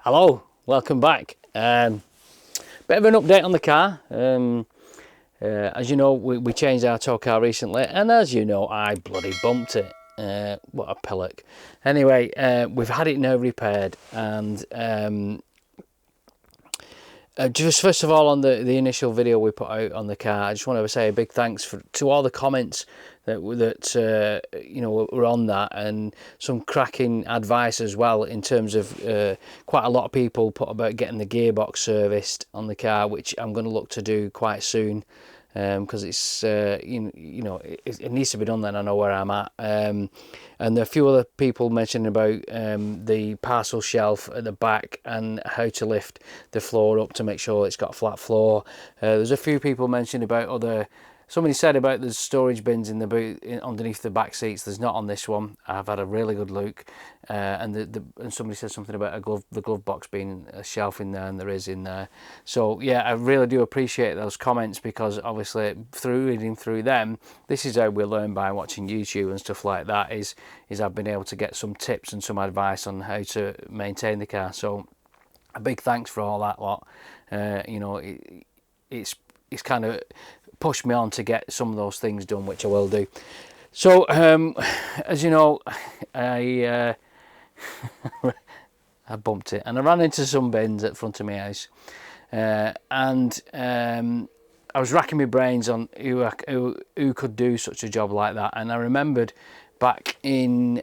Hello, welcome back. Bit of an update on the car. As you know, we changed our tow car recently, and as you know, I bloody bumped it. What a pillock. Anyway, we've had it now repaired, and just first of all, on the initial video we put out on the car, I just want to say a big thanks to all the comments that you know, were on that, and some cracking advice as well, in terms of quite a lot of people put about getting the gearbox serviced on the car, which I'm going to look to do quite soon, because it's you know, it needs to be done. Then I know where I'm at. And a few other people mentioning about the parcel shelf at the back and how to lift the floor up to make sure it's got a flat floor. There's a few people mentioning about other. Somebody said about the storage bins in the boot underneath the back seats. There's not on this one. I've had a really good look, and somebody said something about the glove box being a shelf in there, and there is in there. So yeah, I really do appreciate those comments, because obviously through reading through them, this is how we learn, by watching YouTube and stuff like that. Is I've been able to get some tips and some advice on how to maintain the car. So a big thanks for all that lot. You know, it's kind of pushed me on to get some of those things done, which I will do. So as you know, I bumped it, and I ran into some bins at front of my house, and I was racking my brains on who could do such a job like that. And I remembered back in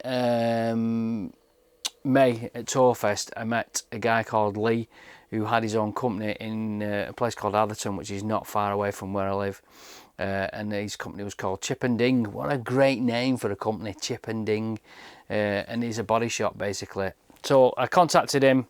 May at Torfest, I met a guy called Lee, who had his own company in a place called Atherton, which is not far away from where I live. And his company was called Chip and Ding. What a great name for a company, Chip and Ding. And he's a body shop, basically. So I contacted him,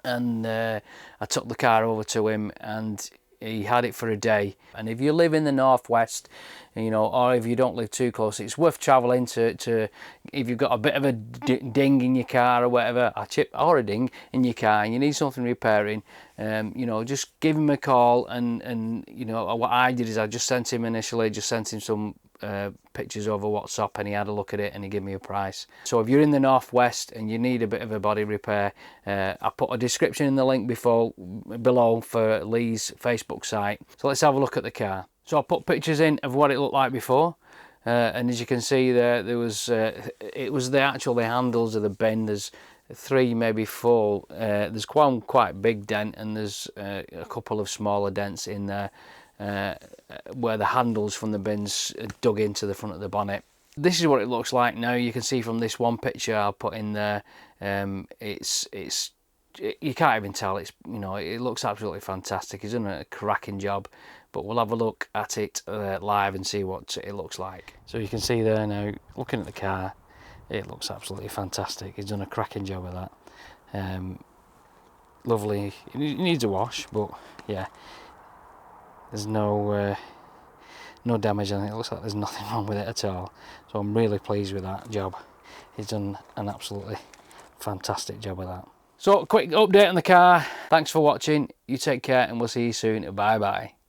and I took the car over to him, and he had it for a day. And if you live in the northwest, you know, or if you don't live too close, it's worth travelling to if you've got a bit of a ding in your car or whatever, a chip or a ding in your car, and you need something repairing, you know, just give him a call. And you know, what I did is I just sent him some pictures over WhatsApp, and he had a look at it, and he gave me a price. So if you're in the northwest and you need a bit of a body repair, I put a description in the link below for Lee's Facebook site. So let's have a look at the car. So I put pictures in of what it looked like before, and as you can see there was it was the handles of the bin. There's 3, maybe 4. There's one quite big dent, and there's a couple of smaller dents in there, where the handles from the bins dug into the front of the bonnet. This is what it looks like now. You can see from this one picture I'll put in there, you can't even tell. It's, you know, it looks absolutely fantastic. He's done a cracking job, but we'll have a look at it live and see what it looks like. So you can see there now, looking at the car, it looks absolutely fantastic. He's done a cracking job of that. Lovely. It needs a wash, but yeah, there's no damage on it. It looks like there's nothing wrong with it at all. So I'm really pleased with that job. He's done an absolutely fantastic job of that. So quick update on the car. Thanks for watching. You take care, and we'll see you soon. Bye bye.